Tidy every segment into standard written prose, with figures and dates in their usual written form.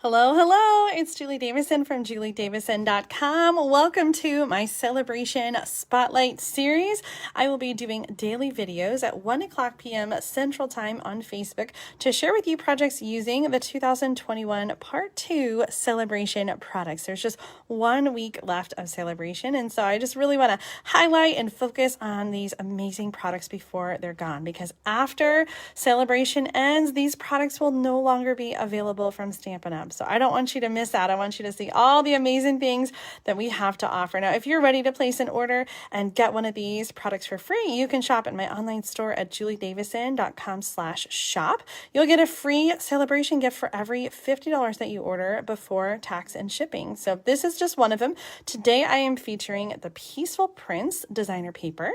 Hello, hello, it's Julie Davison from juliedavison.com. Welcome to my Celebration Spotlight series. I will be doing daily videos at 1 o'clock p.m. Central Time on Facebook to share with you projects using the 2021 Part 2 Celebration products. There's just 1 week left of Celebration, and so I just really want to highlight and focus on these amazing products before they're gone, because after Celebration ends, these products will no longer be available from Stampin' Up. So I don't want you to miss out. I want you to see all the amazing things that we have to offer. Now, if you're ready to place an order and get one of these products for free, you can shop at my online store at juliedavison.com/shop. You'll get a free Celebration gift for every $50 that you order before tax and shipping. So this is just one of them. Today I am featuring the Peaceful Prince designer paper.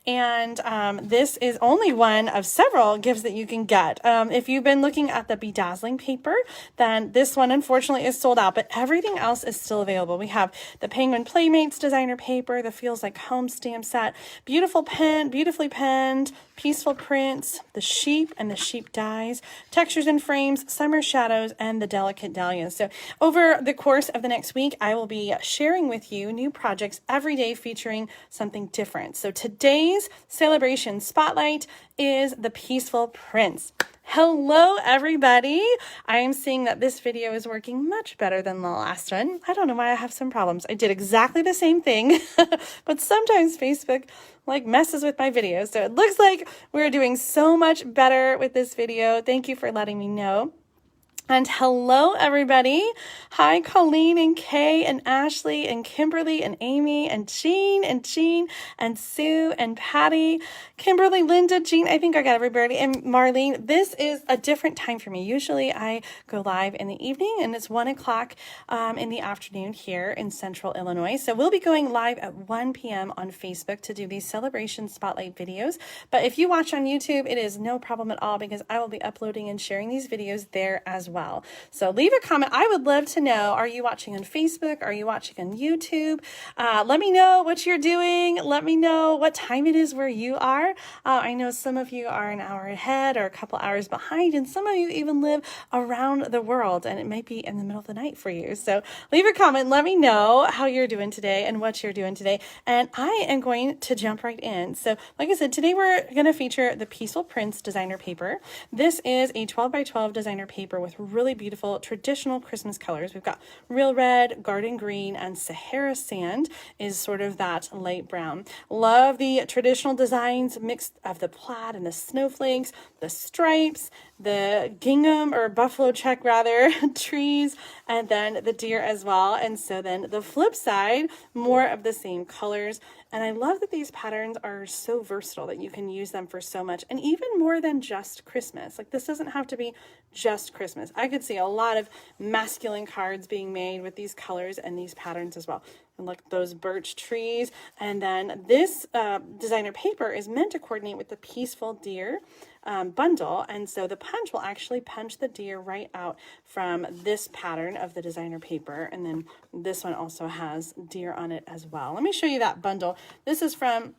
And this is only one of several gifts that you can get. If you've been looking at the Bedazzling paper, then this one unfortunately is sold out, but everything else is still available. We have the Penguin Playmates designer paper, the Feels Like Home stamp set, beautifully penned, Peaceful Prince, the sheep and the sheep dies, textures and frames, summer shadows, and the delicate dahlias. So over the course of the next week, I will be sharing with you new projects every day featuring something different. So today's Celebration Spotlight is the Peaceful Prince. Hello, everybody. I am seeing that this video is working much better than the last one. I don't know why I have some problems. I did exactly the same thing, but sometimes Facebook messes with my videos. So it looks like we're doing so much better with this video. Thank you for letting me know. And hello, everybody. Hi, Colleen and Kay and Ashley and Kimberly and Amy and Jean and Sue and Patty, Kimberly, Linda, Jean. I think I got everybody. And Marlene, this is a different time for me. Usually I go live in the evening, and it's 1 o'clock in the afternoon here in Central Illinois. So we'll be going live at 1 p.m. on Facebook to do these Celebration Spotlight videos. But if you watch on YouTube, it is no problem at all, because I will be uploading and sharing these videos there as well. So leave a comment. I would love to know, are you watching on Facebook? Are you watching on YouTube? Let me know what you're doing. Let me know what time it is where you are. I know some of you are an hour ahead or a couple hours behind, and some of you even live around the world, and it might be in the middle of the night for you. So leave a comment. Let me know how you're doing today and what you're doing today. And I am going to jump right in. So like I said, today we're going to feature the Peaceful Prince designer paper. This is a 12 by 12 designer paper with really beautiful traditional Christmas colors. We've got real red, garden green, and Sahara sand is sort of that light brown. Love the traditional designs mixed of the plaid and the snowflakes, the stripes, the gingham or buffalo check rather, trees, and then the deer as well. And so then the flip side, more of the same colors. And I love that these patterns are so versatile that you can use them for so much, and even more than just Christmas. Like, this doesn't have to be just Christmas. I could see a lot of masculine cards being made with these colors and these patterns as well. And look, those birch trees. And then this designer paper is meant to coordinate with the Peaceful Deer bundle. And so the punch will actually punch the deer right out from this pattern of the designer paper. And then this one also has deer on it as well. Let me show you that bundle. This is from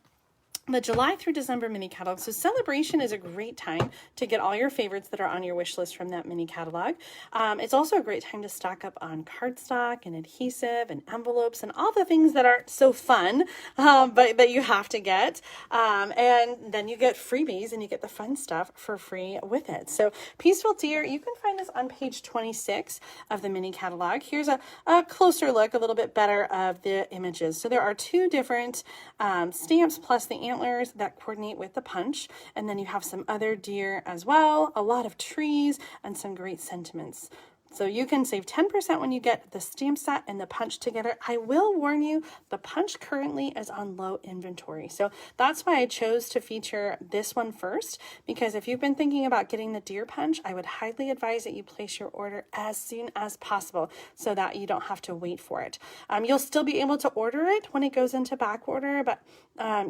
the July through December mini catalog. So Celebration is a great time to get all your favorites that are on your wish list from that mini catalog. It's also a great time to stock up on cardstock and adhesive and envelopes and all the things that aren't so fun, but that you have to get. And then you get freebies and you get the fun stuff for free with it. So Peaceful Deer, you can find this on page 26 of the mini catalog. Here's a closer look, a little bit better of the images. So there are two different stamps plus the antlers that coordinate with the punch, and then you have some other deer as well, a lot of trees, and some great sentiments. So you can save 10% when you get the stamp set and the punch together. I will warn you, the punch currently is on low inventory. So that's why I chose to feature this one first, because if you've been thinking about getting the deer punch, I would highly advise that you place your order as soon as possible so that you don't have to wait for it. You'll still be able to order it when it goes into back order, but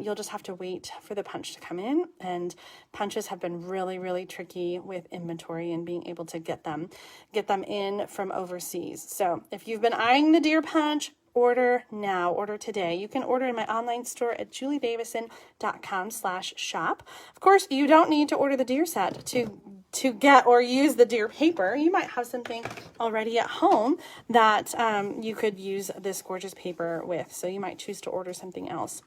you'll just have to wait for the punch to come in, and punches have been really tricky with inventory and being able to get them in from overseas. So if you've been eyeing the deer punch, order now, order today. You can order in my online store at juliedavison.com/shop. Of course, you don't need to order the deer set to get or use the deer paper. You might have something already at home that you could use this gorgeous paper with. So you might choose to order something else.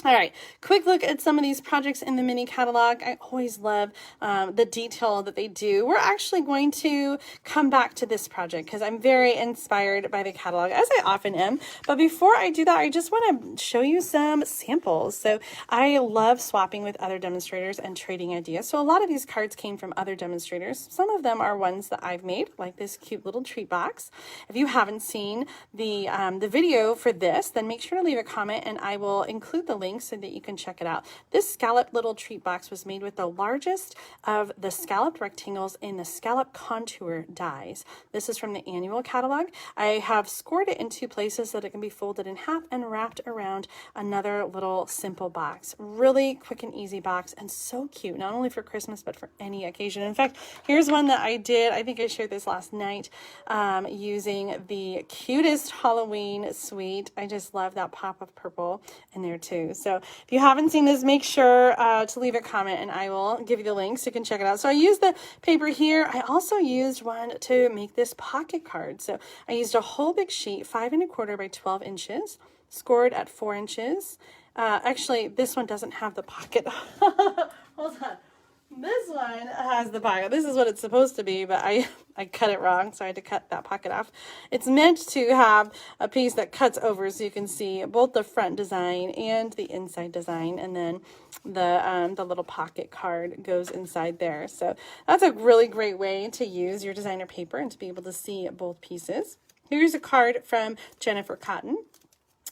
All right, quick look at some of these projects in the mini catalog. I always love the detail that they do. We're actually going to come back to this project because I'm very inspired by the catalog, as I often am. But before I do that, I just want to show you some samples. So I love swapping with other demonstrators and trading ideas. So a lot of these cards came from other demonstrators. Some of them are ones that I've made, like this cute little treat box. If you haven't seen the video for this, then make sure to leave a comment and I will include the link so that you can check it out. This scalloped little treat box was made with the largest of the scalloped rectangles in the scallop contour dies. This is from the annual catalog. I have scored it in 2 places so that it can be folded in half and wrapped around another little simple box. Really quick and easy box and so cute, not only for Christmas but for any occasion. In fact, here's one that I did, I think I shared this last night, using the cutest Halloween suite. I just love that pop of purple in there too. So if you haven't seen this, make sure to leave a comment and I will give you the link so you can check it out. So I used the paper here. I also used one to make this pocket card. So I used a whole big sheet, 5 1/4 by 12 inches, scored at 4 inches. Actually, this one doesn't have the pocket. Hold on. This one has the pocket. This is what it's supposed to be, but I cut it wrong, so I had to cut that pocket off. It's meant to have a piece that cuts over so you can see both the front design and the inside design, and then the little pocket card goes inside there. So that's a really great way to use your designer paper and to be able to see both pieces. Here's a card from Jennifer Cotton,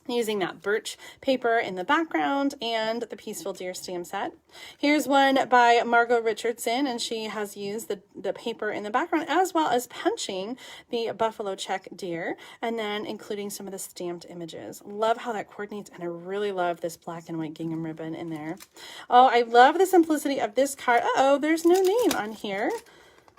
using that birch paper in the background and the Peaceful Deer stamp set. Here's one by Margot Richardson, and she has used the paper in the background as well as punching the buffalo check deer and then including some of the stamped images. Love how that coordinates, and I really love this black and white gingham ribbon in there. Oh, I love the simplicity of this card. Uh-oh, there's no name on here.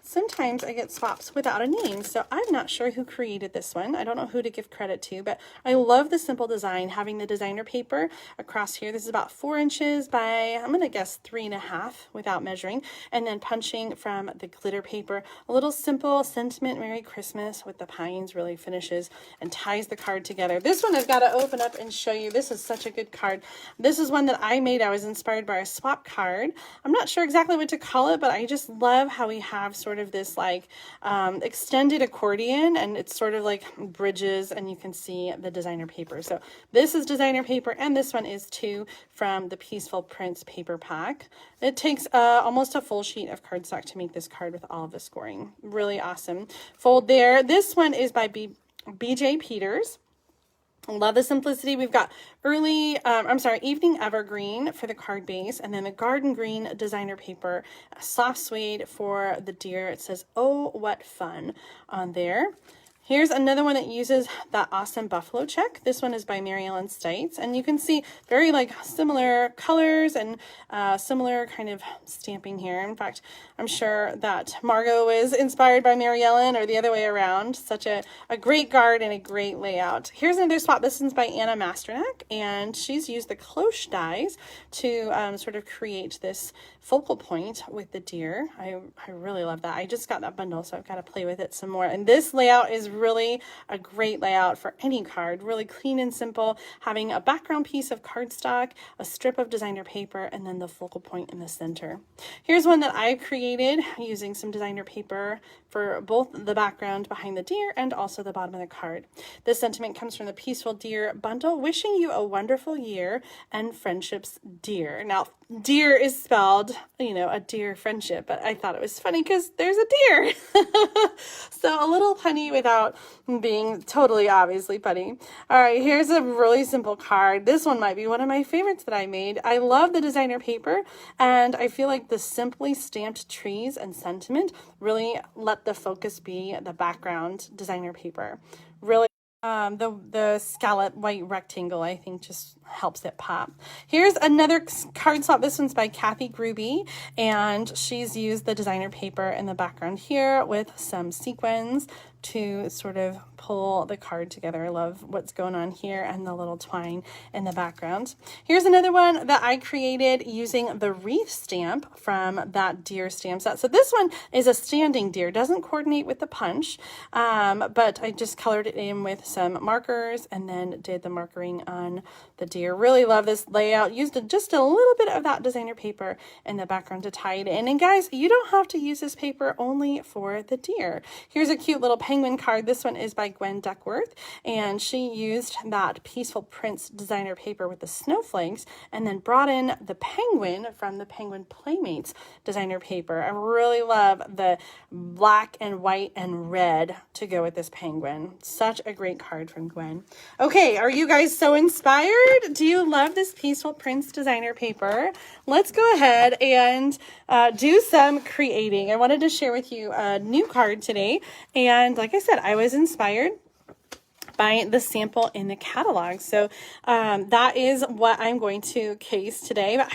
Sometimes I get swaps without a name, so I'm not sure who created this one. I don't know who to give credit to, but I love the simple design, having the designer paper across here. This is about 4 inches by, I'm going to guess 3 1/2 without measuring, and then punching from the glitter paper. A little simple sentiment, Merry Christmas with the pines really finishes and ties the card together. This one I've got to open up and show you. This is such a good card. This is one that I made. I was inspired by a swap card. I'm not sure exactly what to call it, but I just love how we have sort of this like extended accordion, and it's sort of like bridges, and you can see the designer paper. So this is designer paper, and this one is too, from the Peaceful Prints paper pack. It takes almost a full sheet of cardstock to make this card with all of the scoring. Really awesome fold there. This one is by BJ Peters. Love the simplicity. We've got evening evergreen for the card base, and then the garden green designer paper, soft suede for the deer. It says, "Oh, what fun" on there. Here's another one that uses that awesome buffalo check. This one is by Mary Ellen Stites, and you can see very like similar colors and similar kind of stamping here. In fact, I'm sure that Margot was inspired by Mary Ellen, or the other way around. Such a great card and a great layout. Here's another swap. This one's by Anna Masternak, and she's used the cloche dies to sort of create this focal point with the deer. I really love that. I just got that bundle, so I've got to play with it some more. And this layout is really a great layout for any card. Really clean and simple, having a background piece of cardstock, a strip of designer paper, and then the focal point in the center. Here's one that I created using some designer paper for both the background behind the deer and also the bottom of the card. This sentiment comes from the Peaceful Deer bundle, wishing you a wonderful year and friendships dear. Now, deer is spelled, a deer friendship, but I thought it was funny because there's a deer. So a little punny without being totally obviously punny. All right, here's a really simple card. This one might be one of my favorites that I made. I love the designer paper, and I feel like the simply stamped trees and sentiment really let the focus be the background designer paper. Really The scallop white rectangle, I think, just helps it pop. Here's another card swap. This one's by Kathy Gruby, and she's used the designer paper in the background here with some sequins to sort of pull the card together. I love what's going on here and the little twine in the background. Here's another one that I created using the wreath stamp from that deer stamp set. So this one is a standing deer, doesn't coordinate with the punch, but I just colored it in with some markers and then did the markering on the deer. Really love this layout. Used just a little bit of that designer paper in the background to tie it in. And guys, you don't have to use this paper only for the deer. Here's a cute little penguin card. This one is by Gwen Duckworth, and she used that Peaceful Prince designer paper with the snowflakes and then brought in the penguin from the Penguin Playmates designer paper. I really love the black and white and red to go with this penguin. Such a great card from Gwen. Okay, are you guys so inspired? Do you love this Peaceful Prince designer paper? Let's go ahead and do some creating. I wanted to share with you a new card today, and like I said, I was inspired by the sample in the catalog. So that is what I'm going to case today. But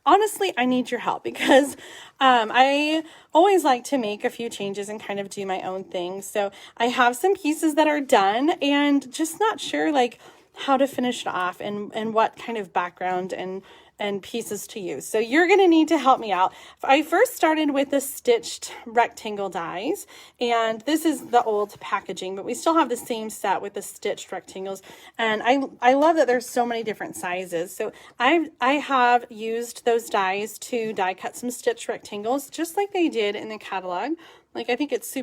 honestly, I need your help because I always like to make a few changes and kind of do my own thing. So I have some pieces that are done and just not sure like how to finish it off and what kind of background and pieces to use. So you're going to need to help me out. I first started with the stitched rectangle dies, and this is the old packaging, but we still have the same set with the stitched rectangles. And I love that there's so many different sizes. So I have used those dies to die cut some stitched rectangles, just like they did in the catalog. Like, I think it's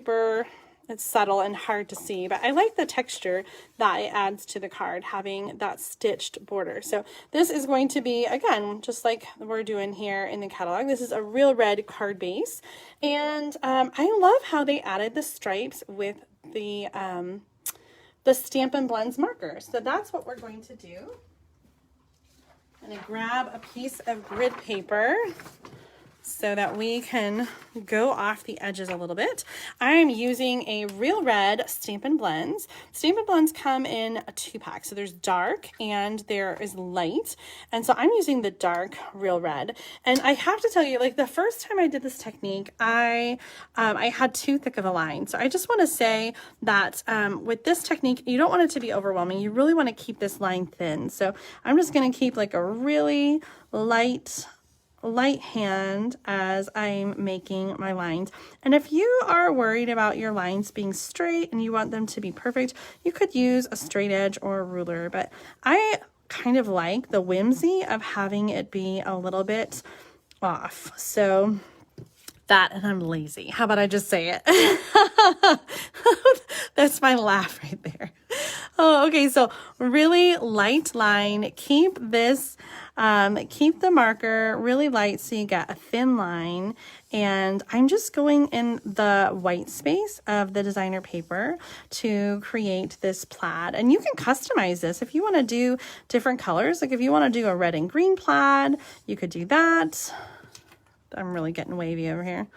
subtle and hard to see, but I like the texture that it adds to the card, having that stitched border. So this is going to be, again, just like we're doing here in the catalog. This is a real red card base. And I love how they added the stripes with the Stampin' Blends markers. So that's what we're going to do. I'm going to grab a piece of grid paper so that we can go off the edges a little bit. I'm using a real red Stampin' Blends. Stampin' Blends come in a 2-pack. So there's dark and there is light. And so I'm using the dark real red. And I have to tell you, like the first time I did this technique, I had too thick of a line. So I just want to say that with this technique, you don't want it to be overwhelming. You really want to keep this line thin. So I'm just going to keep like a really light hand as I'm making my lines. And if you are worried about your lines being straight and you want them to be perfect, you could use a straight edge or a ruler, but I kind of like the whimsy of having it be a little bit off. So that, and I'm lazy. How about I just say it? That's my laugh right there. Oh, okay. So really light line, keep this, keep the marker really light so you get a thin line. And I'm just going in the white space of the designer paper to create this plaid. And you can customize this if you want to do different colors. Like if you want to do a red and green plaid, you could do that. I'm really getting wavy over here.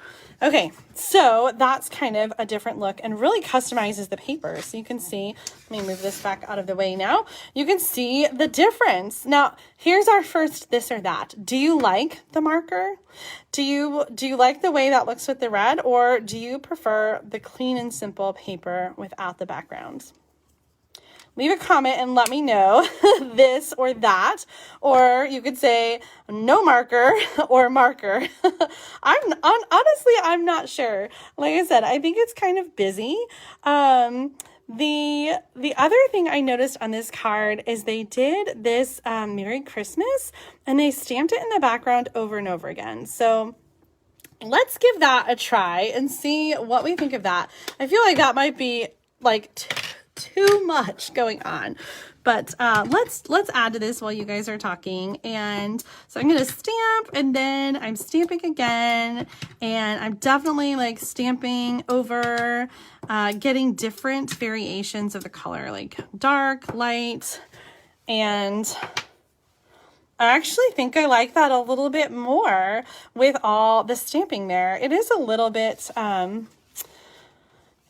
Okay, so that's kind of a different look and really customizes the paper. So you can see, let me move this back out of the way now. You can see the difference. Now, here's our first this or that. Do you like the marker? Do you like the way that looks with the red, or do you prefer the clean and simple paper without the background? Leave a comment and let me know this or that, or you could say no marker or marker. Honestly, I'm not sure. Like I said, I think it's kind of busy. The other thing I noticed on this card is they did this Merry Christmas, and they stamped it in the background over and over again. So let's give that a try and see what we think of that. I feel like that might be like too much going on, but let's add to this while you guys are talking. And so I'm going to stamp, and then I'm stamping again, and I'm definitely like stamping over, getting different variations of the color, like dark, light, and I actually think I like that a little bit more with all the stamping there. It is a little bit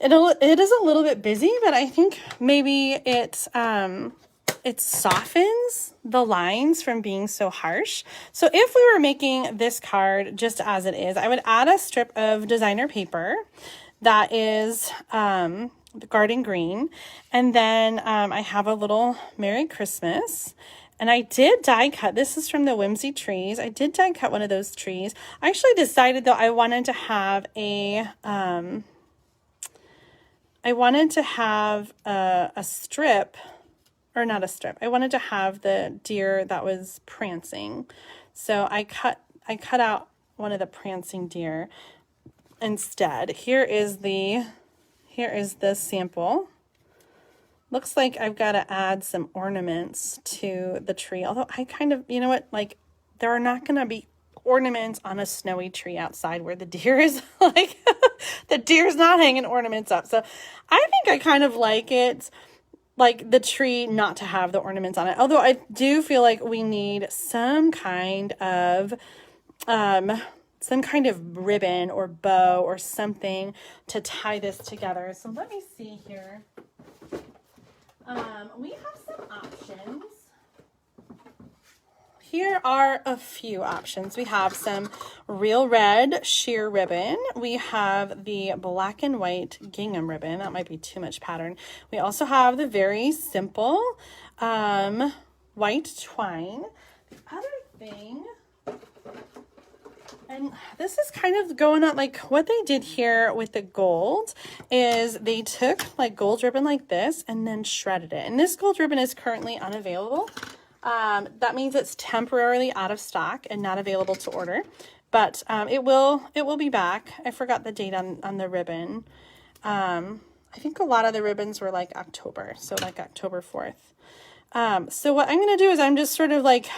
it is a little bit busy, but I think maybe it softens the lines from being so harsh. So if we were making this card just as it is, I would add a strip of designer paper that is garden green. And then I have a little Merry Christmas. And I did die cut. This is from the Whimsy Trees. I did die cut one of those trees. I actually decided though I wanted to have a strip, or not a strip. I wanted to have the deer that was prancing. So I cut out one of the prancing deer instead. Here is the sample. Looks like I've got to add some ornaments to the tree. Although I kind of, you know what, like there are not going to be ornaments on a snowy tree outside where the deer is. Like the deer's not hanging ornaments up. So I think I kind of like it, like the tree not to have the ornaments on it. Although I do feel like we need some kind of ribbon or bow or something to tie this together. So let me see here. We have some options. Here are a few options. We have some real red sheer ribbon. We have the black and white gingham ribbon. That might be too much pattern. We also have the very simple white twine. The other thing, and this is kind of going on, like what they did here with the gold is they took like gold ribbon like this and then shredded it. And this gold ribbon is currently unavailable. That means it's temporarily out of stock and not available to order, but it will be back. I forgot the date on the ribbon. I think a lot of the ribbons were like October, so like October 4th. So what I'm going to do is I'm just sort of like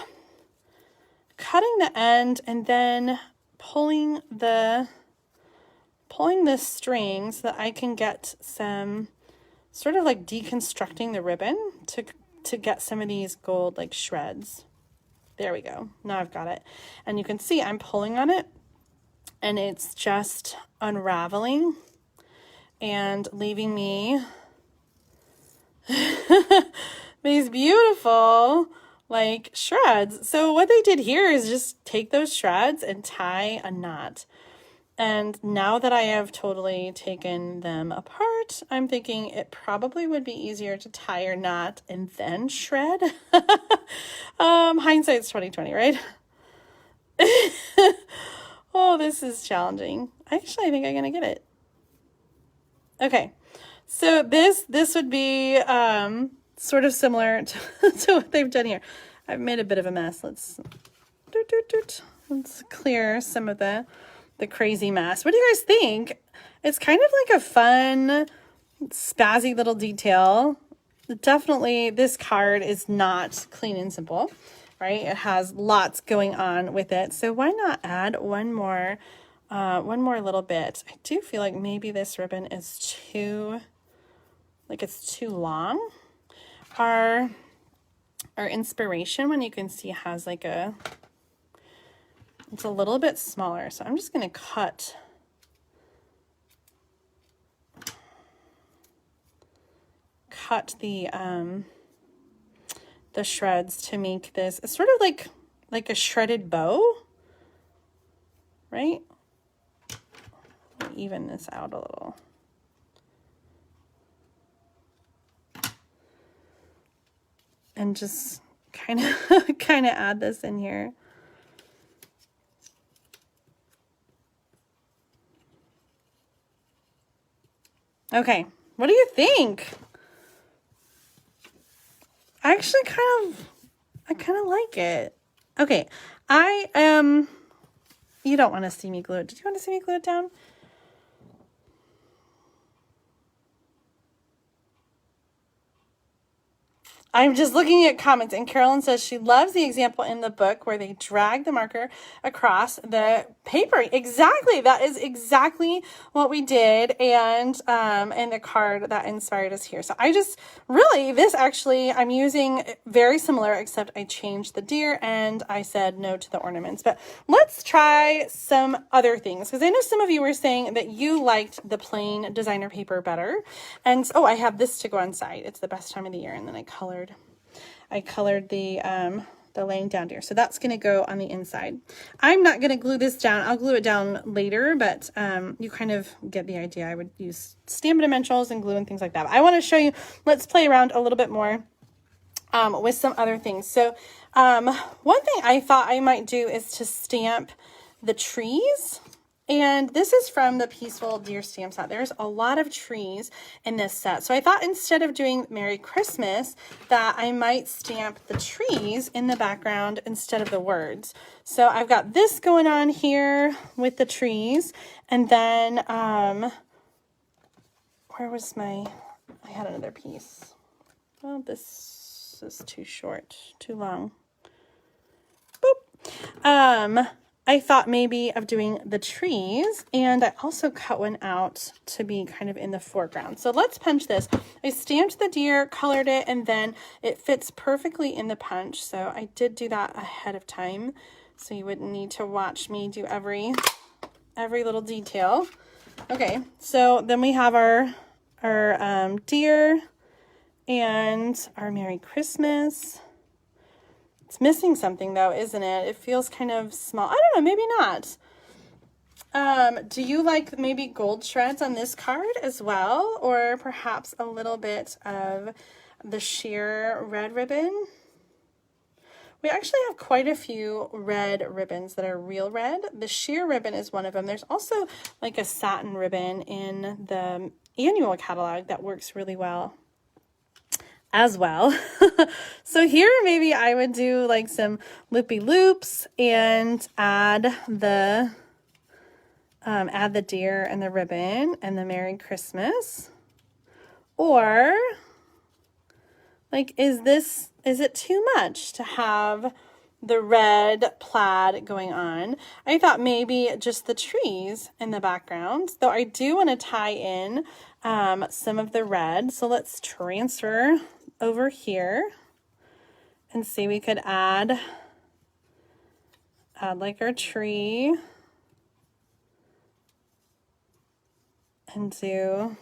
cutting the end and then pulling the string so that I can get some sort of like deconstructing the ribbon to get some of these gold like shreds. There we go. Now I've got it. And you can see I'm pulling on it and it's just unraveling and leaving me these beautiful like shreds. So what they did here is just take those shreds and tie a knot. And now that I have totally taken them apart, I'm thinking it probably would be easier to tie a knot and then shred. Hindsight's 20/20, right? Oh, this is challenging. Actually, I think I'm gonna get it. Okay, so this would be sort of similar to what they've done here. I've made a bit of a mess. Let's clear some of the crazy mess. What do you guys think? It's kind of like a fun, spazzy little detail. Definitely, this card is not clean and simple, right? It has lots going on with it. So why not add one more little bit? I do feel like maybe this ribbon is too long. Our inspiration one, you can see, has like it's a little bit smaller. So I'm just going to cut the shreds to make this. It's sort of like a shredded bow, right? Even this out a little. And just kind of add this in here. Okay, what do you think? I actually kind of like it. Okay, you don't want to see me glue it. Did you want to see me glue it down? I'm just looking at comments, and Carolyn says she loves the example in the book where they drag the marker across the paper. Exactly. That is exactly what we did, and the card that inspired us here. So I just really, this actually, I'm using very similar, except I changed the deer and I said no to the ornaments. But let's try some other things, because I know some of you were saying that you liked the plain designer paper better. And oh, I have this to go on side. It's the best time of the year. And then I colored the laying down deer. So that's going to go on the inside. I'm not going to glue this down. I'll glue it down later, but you kind of get the idea. I would use Stampin' Dimensionals and glue and things like that. But I want to show you, let's play around a little bit more with some other things. So one thing I thought I might do is to stamp the trees. And this is from the Peaceful Deer stamp set. There's a lot of trees in this set. So I thought instead of doing Merry Christmas, that I might stamp the trees in the background instead of the words. So I've got this going on here with the trees. And then, where was I had another piece. Well, this is too short, too long. Boop. I thought maybe of doing the trees, and I also cut one out to be kind of in the foreground. So let's punch this. I stamped the deer, colored it, and then it fits perfectly in the punch. So I did do that ahead of time, so you wouldn't need to watch me do every little detail. Okay, so then we have our deer and our Merry Christmas. It's missing something though, isn't it? It feels kind of small. I don't know, maybe not. Do you like maybe gold shreds on this card as well? Or perhaps a little bit of the sheer red ribbon? We actually have quite a few red ribbons that are real red. The sheer ribbon is one of them. There's also like a satin ribbon in the annual catalog that works really well as well. So here maybe I would do like some loopy loops and add the deer and the ribbon and the Merry Christmas. Or like, is it too much to have the red plaid going on? I thought maybe just the trees in the background, though I do want to tie in some of the red. So let's transfer over here and see, we could add like our tree and do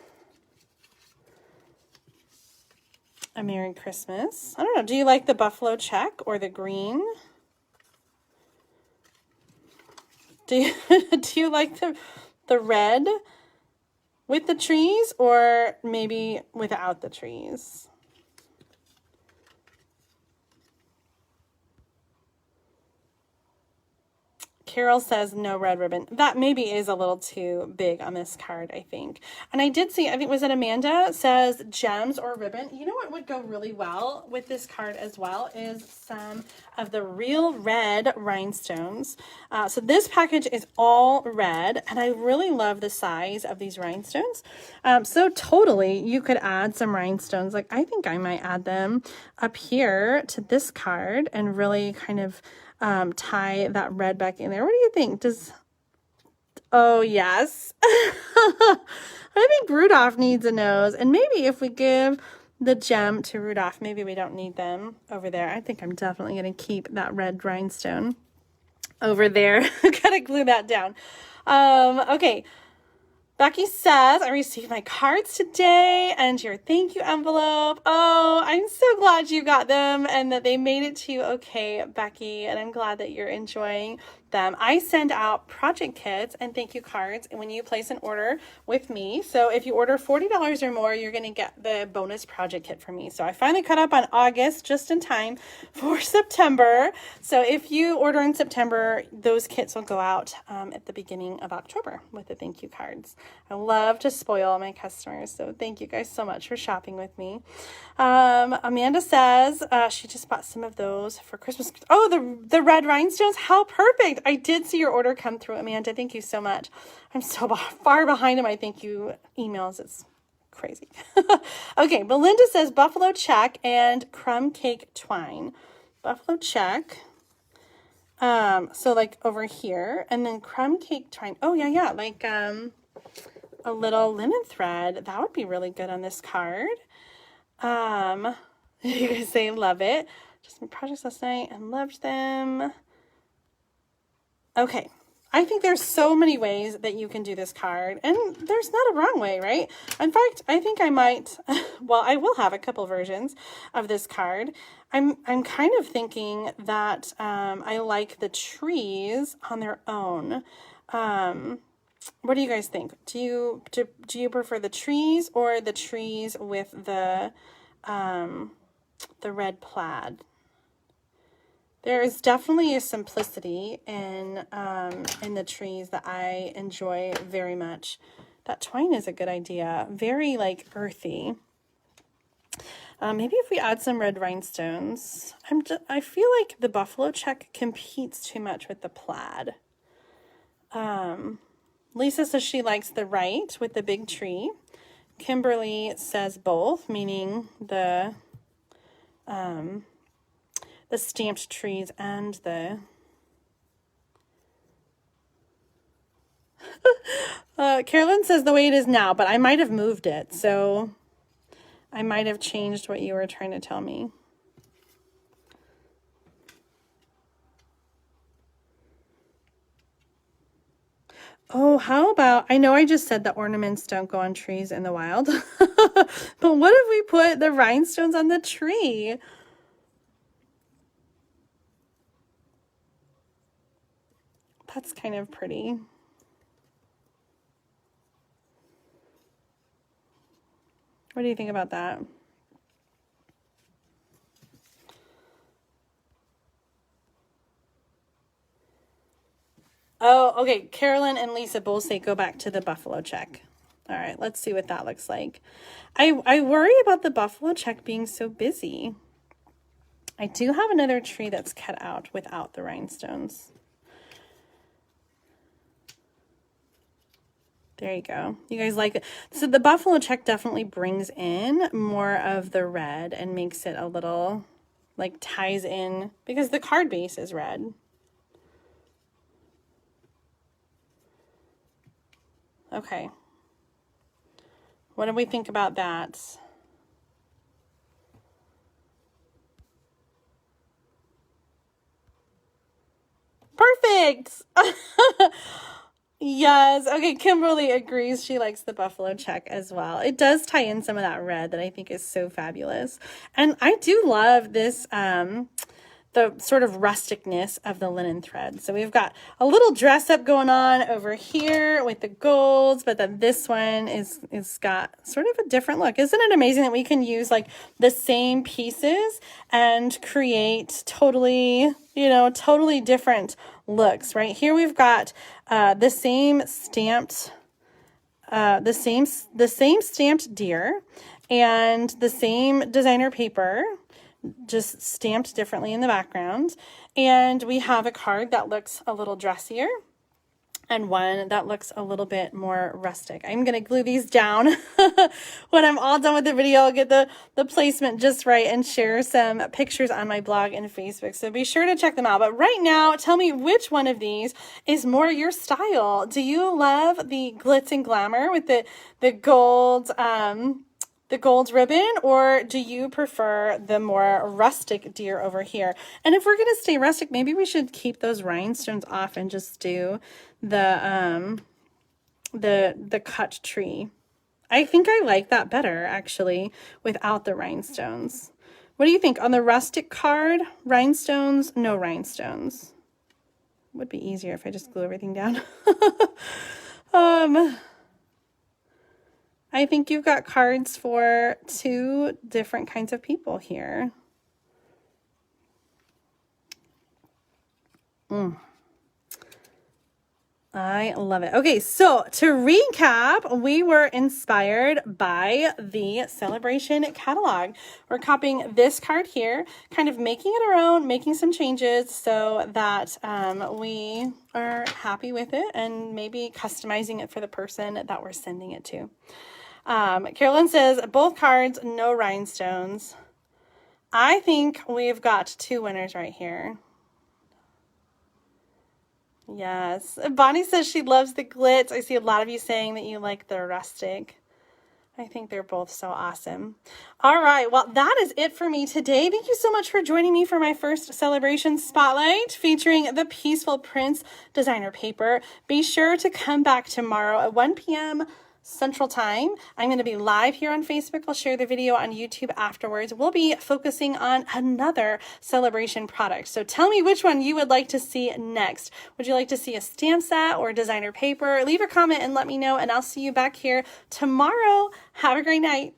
a Merry Christmas. I don't know, do you like the buffalo check or the green? Do you like the red with the trees, or maybe without the trees? Carol says no red ribbon. That maybe is a little too big on this card, I think. And I did see, I think, was it Amanda says gems or ribbon. You know what would go really well with this card as well is some of the real red rhinestones. So this package is all red, and I really love the size of these rhinestones. So totally you could add some rhinestones. Like, I think I might add them up here to this card and really kind of tie that red back in there. What do you think? Oh yes. I think Rudolph needs a nose, and maybe if we give the gem to Rudolph, maybe we don't need them over there. I think I'm definitely going to keep that red rhinestone over there. Gotta glue that down. Okay. Becky says, I received my cards today and your thank you envelope. Oh, I'm so glad you got them and that they made it to you okay, Becky. And I'm glad that you're enjoying them. I send out project kits and thank you cards when you place an order with me. So if you order $40 or more, you're going to get the bonus project kit from me. So I finally caught up on August just in time for September. So if you order in September, those kits will go out at the beginning of October with the thank you cards. I love to spoil my customers. So thank you guys so much for shopping with me. Amanda says she just bought some of those for Christmas. Oh, the red rhinestones. How perfect. I did see your order come through, Amanda. Thank you so much. I'm so far behind in my thank you emails. It's crazy. Okay, Belinda says buffalo check and crumb cake twine. Buffalo check. So like over here, and then crumb cake twine. Oh yeah, like a little linen thread. That would be really good on this card. You guys say love it. Just some projects last night and loved them. Okay. I think there's so many ways that you can do this card, and there's not a wrong way, right? In fact, I think I might, well, I will have a couple versions of this card. I'm kind of thinking that I like the trees on their own. What do you guys think? Do you prefer the trees or the trees with the red plaid? There is definitely a simplicity in the trees that I enjoy very much. That twine is a good idea. Very like earthy. Maybe if we add some red rhinestones. I feel like the buffalo check competes too much with the plaid. Lisa says she likes the right with the big tree. Kimberly says both, meaning the stamped trees and the Carolyn says the way it is now, but I might have moved it, so I might have changed what you were trying to tell me. Oh, how about, I know I just said that ornaments don't go on trees in the wild, but what if we put the rhinestones on the tree? That's kind of pretty. What do you think about that? Oh, okay. Carolyn and Lisa both say go back to the buffalo check. All right, let's see what that looks like. I worry about the buffalo check being so busy. I do have another tree that's cut out without the rhinestones. There you go. You guys like it. So the buffalo check definitely brings in more of the red and makes it a little, like, ties in, because the card base is red. Okay. What do we think about that? Perfect! Yes. Okay, Kimberly agrees. She likes the buffalo check as well. It does tie in some of that red that I think is so fabulous. And I do love this, the sort of rusticness of the linen thread. So we've got a little dress up going on over here with the golds, but then this one is got sort of a different look. Isn't it amazing that we can use like the same pieces and create totally, totally different looks, right? Here we've got the same stamped deer and the same designer paper, just stamped differently in the background. And we have a card that looks a little dressier and one that looks a little bit more rustic. I'm going to glue these down when I'm all done with the video. I'll get the placement just right and share some pictures on my blog and Facebook. So be sure to check them out. But right now, tell me which one of these is more your style. Do you love the glitz and glamour with the gold, the gold ribbon, or do you prefer the more rustic deer over here? And if we're going to stay rustic, maybe we should keep those rhinestones off and just do the cut tree. I think I like that better, actually, without the rhinestones. What do you think? On the rustic card, rhinestones, no rhinestones. Would be easier if I just glue everything down. I think you've got cards for two different kinds of people here. I love it. Okay, so to recap, we were inspired by the Sale-a-Bration catalog. We're copying this card here, kind of making it our own, making some changes so that we are happy with it and maybe customizing it for the person that we're sending it to. Carolyn says, both cards, no rhinestones. I think we've got two winners right here. Yes. Bonnie says she loves the glitz. I see a lot of you saying that you like the rustic. I think they're both so awesome. All right, well, that is it for me today. Thank you so much for joining me for my first Sale-a-Bration Spotlight featuring the Peaceful Prince designer paper. Be sure to come back tomorrow at 1 p.m. Central Time. I'm going to be live here on Facebook. I'll share the video on YouTube afterwards. We'll be focusing on another Sale-a-Bration product. So tell me which one you would like to see next. Would you like to see a stamp set or designer paper? Leave a comment and let me know, and I'll see you back here tomorrow. Have a great night.